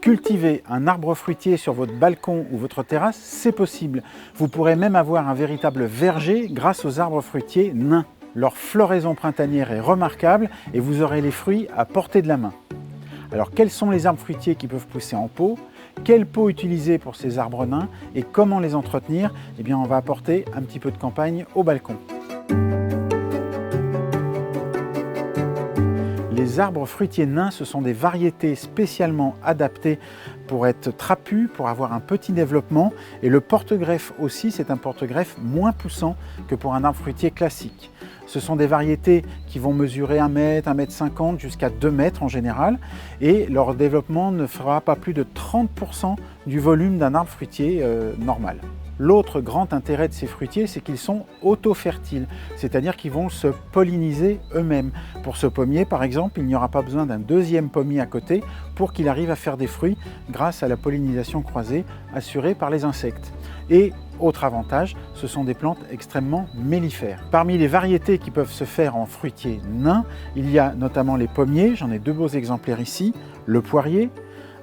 Cultiver un arbre fruitier sur votre balcon ou votre terrasse, c'est possible. Vous pourrez même avoir un véritable verger grâce aux arbres fruitiers nains. Leur floraison printanière est remarquable et vous aurez les fruits à portée de la main. Alors quels sont les arbres fruitiers qui peuvent pousser en pot? Quel pot utiliser pour ces arbres nains et comment les entretenir? Eh bien, on va apporter un petit peu de campagne au balcon. Les arbres fruitiers nains, ce sont des variétés spécialement adaptées pour être trapus, pour avoir un petit développement. Et le porte-greffe aussi, c'est un porte-greffe moins poussant que pour un arbre fruitier classique. Ce sont des variétés qui vont mesurer 1 mètre, 1,50 m jusqu'à 2 mètres en général. Et leur développement ne fera pas plus de 30% du volume d'un arbre fruitier normal. L'autre grand intérêt de ces fruitiers, c'est qu'ils sont auto-fertiles, c'est-à-dire qu'ils vont se polliniser eux-mêmes. Pour ce pommier, par exemple, il n'y aura pas besoin d'un deuxième pommier à côté pour qu'il arrive à faire des fruits grâce à la pollinisation croisée assurée par les insectes. Et autre avantage, ce sont des plantes extrêmement mellifères. Parmi les variétés qui peuvent se faire en fruitiers nains, il y a notamment les pommiers, j'en ai 2 beaux exemplaires ici, le poirier,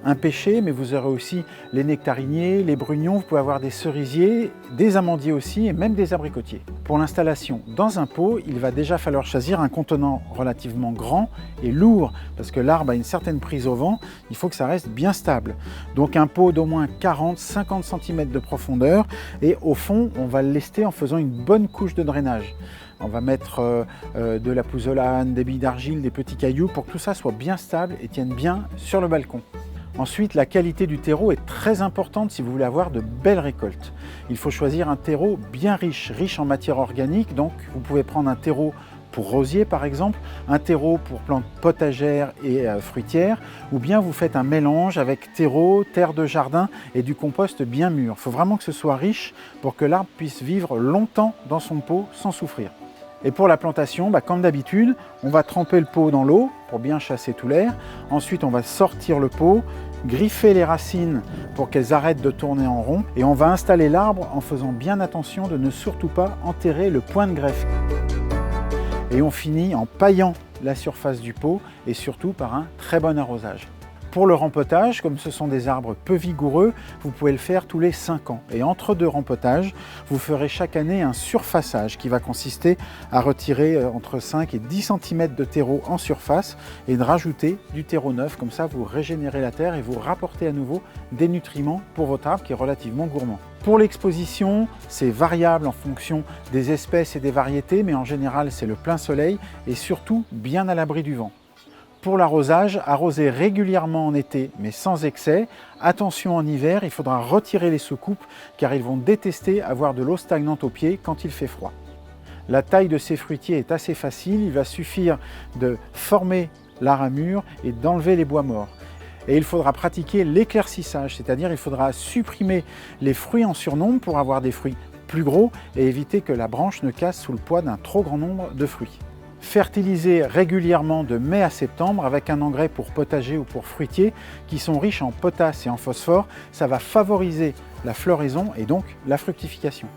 un pêcher, mais vous aurez aussi les nectariniers, les brugnons, vous pouvez avoir des cerisiers, des amandiers aussi et même des abricotiers. Pour l'installation dans un pot, il va déjà falloir choisir un contenant relativement grand et lourd parce que l'arbre a une certaine prise au vent, il faut que ça reste bien stable. Donc un pot d'au moins 40-50 cm de profondeur et au fond, on va le lester en faisant une bonne couche de drainage. On va mettre de la pouzzolane, des billes d'argile, des petits cailloux pour que tout ça soit bien stable et tienne bien sur le balcon. Ensuite, la qualité du terreau est très importante si vous voulez avoir de belles récoltes. Il faut choisir un terreau bien riche en matière organique. Donc, vous pouvez prendre un terreau pour rosier par exemple, un terreau pour plantes potagères et fruitières, ou bien vous faites un mélange avec terreau, terre de jardin et du compost bien mûr. Il faut vraiment que ce soit riche pour que l'arbre puisse vivre longtemps dans son pot sans souffrir. Et pour la plantation, comme d'habitude, on va tremper le pot dans l'eau pour bien chasser tout l'air. Ensuite, on va sortir le pot, griffer les racines pour qu'elles arrêtent de tourner en rond. Et on va installer l'arbre en faisant bien attention de ne surtout pas enterrer le point de greffe. Et on finit en paillant la surface du pot et surtout par un très bon arrosage. Pour le rempotage, comme ce sont des arbres peu vigoureux, vous pouvez le faire tous les 5 ans. Et entre 2 rempotages, vous ferez chaque année un surfaçage qui va consister à retirer entre 5 et 10 cm de terreau en surface et de rajouter du terreau neuf. Comme ça, vous régénérez la terre et vous rapportez à nouveau des nutriments pour votre arbre qui est relativement gourmand. Pour l'exposition, c'est variable en fonction des espèces et des variétés, mais en général, c'est le plein soleil et surtout bien à l'abri du vent. Pour l'arrosage, arroser régulièrement en été, mais sans excès. Attention en hiver, il faudra retirer les soucoupes car ils vont détester avoir de l'eau stagnante aux pieds quand il fait froid. La taille de ces fruitiers est assez facile, il va suffire de former la ramure et d'enlever les bois morts. Et il faudra pratiquer l'éclaircissage, c'est-à-dire il faudra supprimer les fruits en surnombre pour avoir des fruits plus gros et éviter que la branche ne casse sous le poids d'un trop grand nombre de fruits. Fertiliser régulièrement de mai à septembre avec un engrais pour potager ou pour fruitier qui sont riches en potasse et en phosphore, ça va favoriser la floraison et donc la fructification.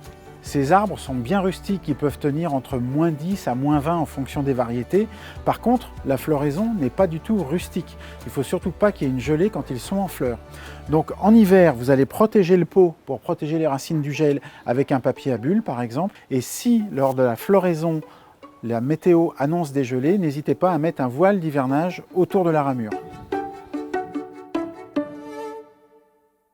Ces arbres sont bien rustiques, ils peuvent tenir entre -10 à -20 en fonction des variétés. Par contre, la floraison n'est pas du tout rustique. Il ne faut surtout pas qu'il y ait une gelée quand ils sont en fleurs. Donc en hiver, vous allez protéger le pot pour protéger les racines du gel avec un papier à bulles par exemple. Et si lors de la floraison, la météo annonce des gelées, n'hésitez pas à mettre un voile d'hivernage autour de la ramure.